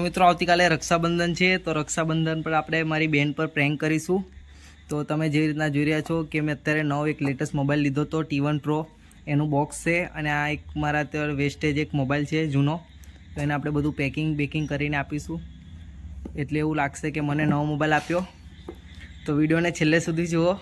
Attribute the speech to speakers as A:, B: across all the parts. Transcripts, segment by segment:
A: તો મિત્રો આવતીકાલે રક્ષાબંધન છે, તો રક્ષાબંધન પર આપણે મારી બેન પર પ્રેન્ક કરીશું. તો તમે જે રીતના જોઈ રહ્યા છો કે મેં અત્યારે નવો એક લેટેસ્ટ મોબાઈલ લીધો હતો T1 Pro, એનું બોક્સ છે. અને આ એક મારા અત્યારે વેસ્ટેજ એક મોબાઈલ છે જૂનો, તો એને આપણે બધું પેકિંગ કરીને આપીશું. એટલે એવું લાગશે કે મને નવો મોબાઈલ આપ્યો. તો વિડીયોને છેલ્લે સુધી જુઓ.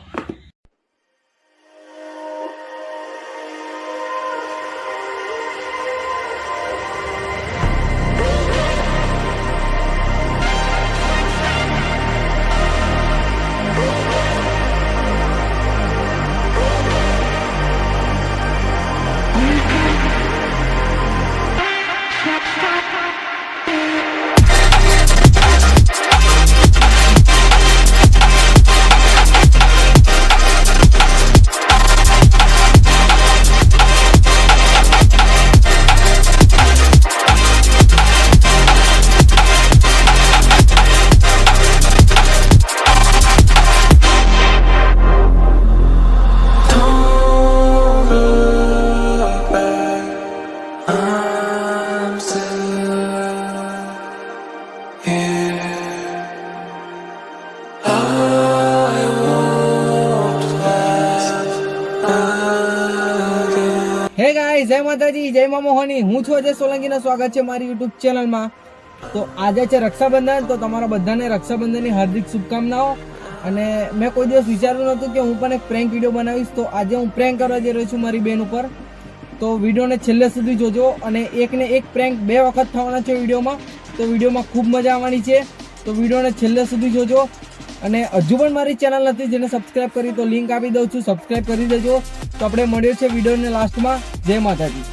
A: હે ગાઈસ, જય માતાજી, જય મા મોહની. હું છું અજય સોલંકીનો સ્વાગત છે મારી યુટ્યુબ ચેનલમાં. તો આજે છે રક્ષાબંધન, તો તમારા બધાને રક્ષાબંધનની હાર્દિક શુભકામનાઓ. અને મેં કોઈ દિવસ વિચાર્યું નહોતું કે હું પણ એક પ્રેન્ક વિડીયો બનાવીશ, તો આજે હું પ્રેન્ક કરવા જઈ રહ્યો છું મારી બેન ઉપર. તો વિડીયોને છેલ્લે સુધી જોજો. અને એકને એક પ્રેન્ક 2 વખત થવાના છે વિડીયોમાં, તો વિડીયોમાં ખૂબ મજા આવવાની છે. તો વિડીયોને છેલ્લે સુધી જોજો. અને હજુ પણ મારી ચેનલ નથી જેને સબસ્ક્રાઇબ કરી, તો લિંક આપી દઉં છું, સબસ્ક્રાઇબ કરી દેજો. તો આપણે મળ્યો છે વિડીયોને લાસ્ટમાં. જય માતાજી.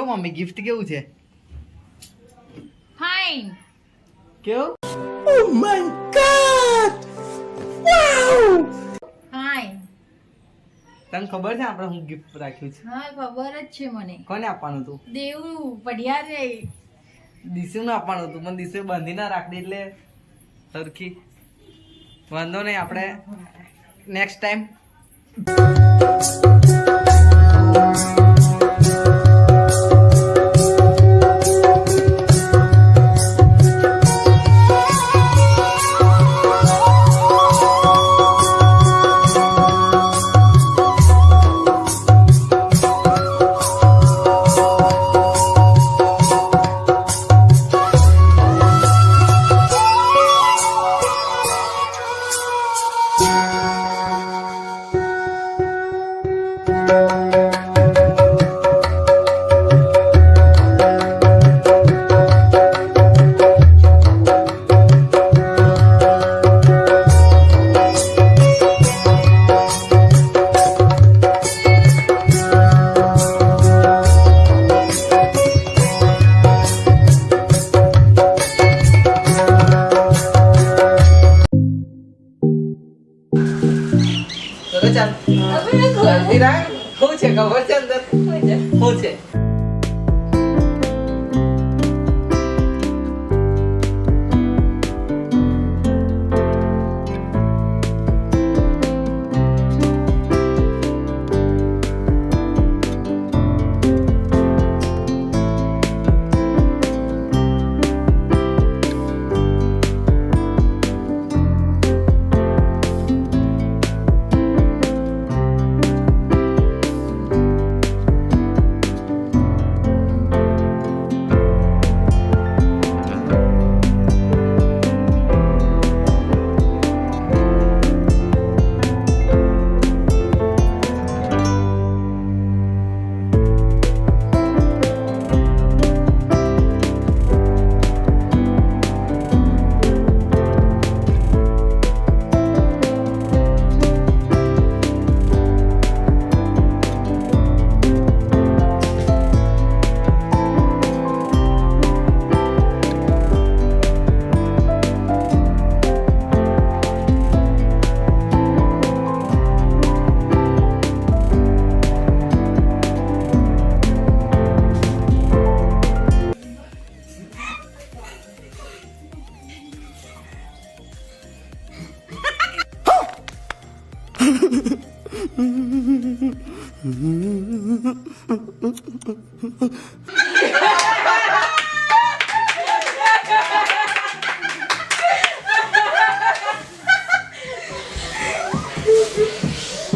A: કેવું મમ્મી ગિફ્ટ કેવું છે?
B: ફાઇન.
A: કેવું? Oh my God wow
B: fine.
A: તને ખબર છે આપણે હું ગિફ્ટ રાખ્યું છે?
B: હા ખબર જ છે મને.
A: કોને આપવાનું હતું?
B: દેવું પઢિયા રે.
A: દિશુને આપવાનું હતું પણ દિશે બાંધી ના રાખી એટલે સરખી વાંધો નહીં આપણે નેક્સ્ટ ટાઈમ. જલ્દી રાખ. શું છે ખબર છે અંદર શું છે?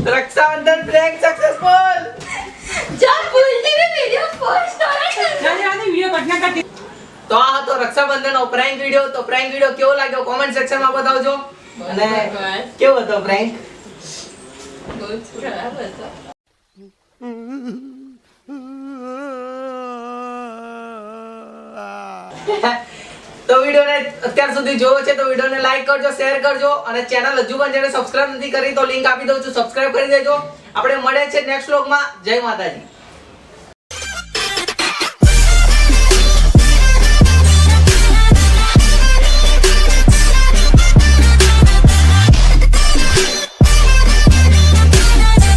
A: Rakshabandhan prank successful.
B: જબ ભૂલતી भी वीडियो पोस्ट हो रहा है.
C: वीडियो घटना करती.
A: તો આ હતો રક્ષાબંધનનો પ્રેન્ક વિડિયો. તો પ્રેન્ક વિડિયો કેવો લાગ્યો કોમેન્ટ સેક્શનમાં બતાવજો. અને કેવો હતો પ્રેન્ક?
B: બહુ ખરાબ હતો.
A: તો વિડિયોને અત્યાર સુધી જોયો છે તો વિડિયોને લાઈક કરજો, શેર કરજો અને ચેનલ હજુ પણ જેને સબસ્ક્રાઇબ નથી કરી તો લિંક આપી દઉં છું, સબસ્ક્રાઇબ કરી દેજો. આપણે મળે છે નેક્સ્ટ વ્લોગમાં. જય માતાજી.